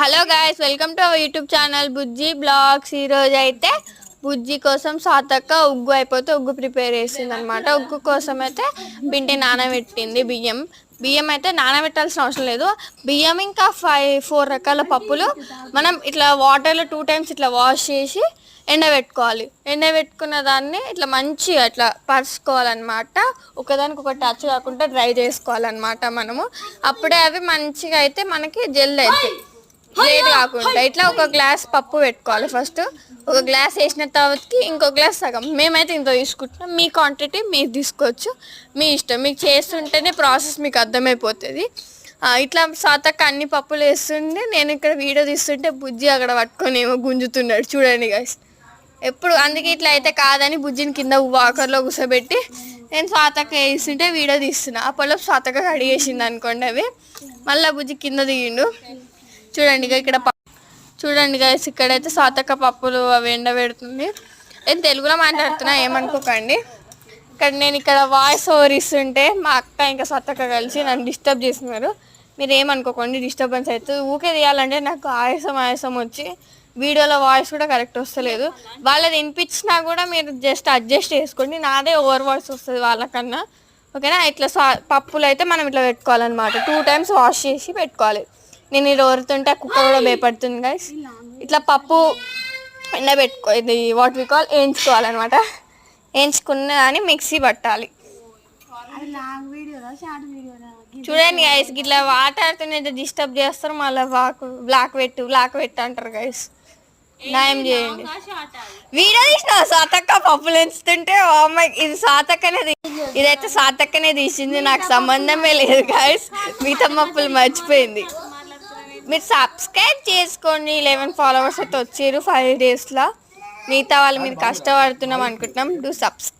Hello guys, welcome to our YouTube channel Bujji blogs. ఈరోజు అయితే బుజ్జి కోసం సాతక్క ఉగ్గు అయిపోతే ఉగ్గు ప్రిపేర్ చేసింది అనమాట. ఉగ్గు కోసం అయితే పిండి నానబెట్టింది. బియ్యం అయితే నానబెట్టాల్సిన అవసరం లేదు. బియ్యం ఇంకా 4 రకాల పప్పులు మనం ఇట్లా వాటర్లో 2 టైమ్స్ ఇట్లా వాష్ చేసి ఎండబెట్టుకోవాలి. ఎండబెట్టుకున్న దాన్ని ఇట్లా మంచిగా ఇట్లా పరుచుకోవాలన్నమాట. ఒకదానికి ఒక టచ్ కాకుండా డ్రై చేసుకోవాలన్నమాట మనము. అప్పుడే అవి మంచిగా అయితే మనకి జెల్ అవుతాయి. లేట్ కాకుండా ఇట్లా ఒక గ్లాస్ పప్పు పెట్టుకోవాలి. ఫస్ట్ ఒక గ్లాస్ వేసిన తర్వాతకి ఇంకో గ్లాస్ సగం. మేమైతే ఇంత తీసుకుంటున్నాం. మీ క్వాంటిటీ మీరు తీసుకోవచ్చు, మీ ఇష్టం. మీకు చేస్తుంటేనే ప్రాసెస్ మీకు అర్థమైపోతుంది. ఇట్లా సాతక్క అన్ని పప్పులు వేస్తుండే, నేను ఇక్కడ వీడియో తీస్తుంటే బుజ్జి అక్కడ పట్టుకొని ఏమో గుంజుతున్నాడు. చూడండి గైస్, ఎప్పుడు అందుకే ఇట్లా అయితే కాదని బుజ్జిని కింద వాకర్లో కూర్చోబెట్టి నేను సాతక్క వేస్తుంటే వీడియో తీస్తున్నా. అప్పట్లో సాతక్క కడిగేసింది అనుకోండి అవి. మళ్ళీ బుజ్జి కింద దిగిండు. చూడండి ఇక్కడ చూడండి గైస్, ఇక్కడైతే సాతక్క పప్పులు అవి ఎండబెడుతుంది. నేను తెలుగులో మాట్లాడుతున్నా, ఏమనుకోకండి. నేను ఇక్కడ వాయిస్ ఓవర్ ఇస్తుంటే మా అక్క ఇంకా సాతక్క కలిసి నన్ను డిస్టర్బ్ చేస్తున్నారు. మీరు ఏమనుకోకండి, డిస్టర్బెన్స్ అవుతుంది. ఊకే తీయాలంటే నాకు ఆయాసం వచ్చి వీడియోలో వాయిస్ కూడా కరెక్ట్ వస్తలేదు. వాళ్ళది వినిపించినా కూడా మీరు జస్ట్ అడ్జస్ట్ చేసుకోండి. నాదే ఓవర్ వాయిస్ వస్తుంది వాళ్ళకన్నా. ఓకేనా? ఇట్లా పప్పులు అయితే మనం ఇట్లా పెట్టుకోవాలన్నమాట. 2 టైమ్స్ వాష్ చేసి పెట్టుకోవాలి. నేను ఇది ఓరుతుంటే కుక్క కూడా భయపడుతుంది గైస్. ఇట్లా పప్పు ఎండబెట్టుకో, ఇది వాట్ వి కాల్ వేయించుకోవాలన్నమాట. వేయించుకున్న దాన్ని మిక్సీ పట్టాలి. చూడండి గైస్, ఇట్లా మాట్లాడుతున్న డిస్టర్బ్ చేస్తారు. మళ్ళీ బ్లాక్ పెట్టు అంటారు గైస్. న్యాయం చేయండి. వీడియో తీసిన సాతక్క పప్పులు ఎంచుతుంటే అమ్మాయి ఇది సాతక్కనే, ఇదైతే సాతక్కనే తీసింది. నాకు సంబంధమే లేదు గైస్. మిగతా పప్పులు మర్చిపోయింది. మీరు సబ్స్క్రైబ్ చేసుకోండి. 11 ఫాలోవర్స్ అయితే వచ్చారు 5 డేస్లో. మిగతా వాళ్ళు మీరు కష్టపడుతున్నాం అనుకుంటున్నాం. Do subscribe.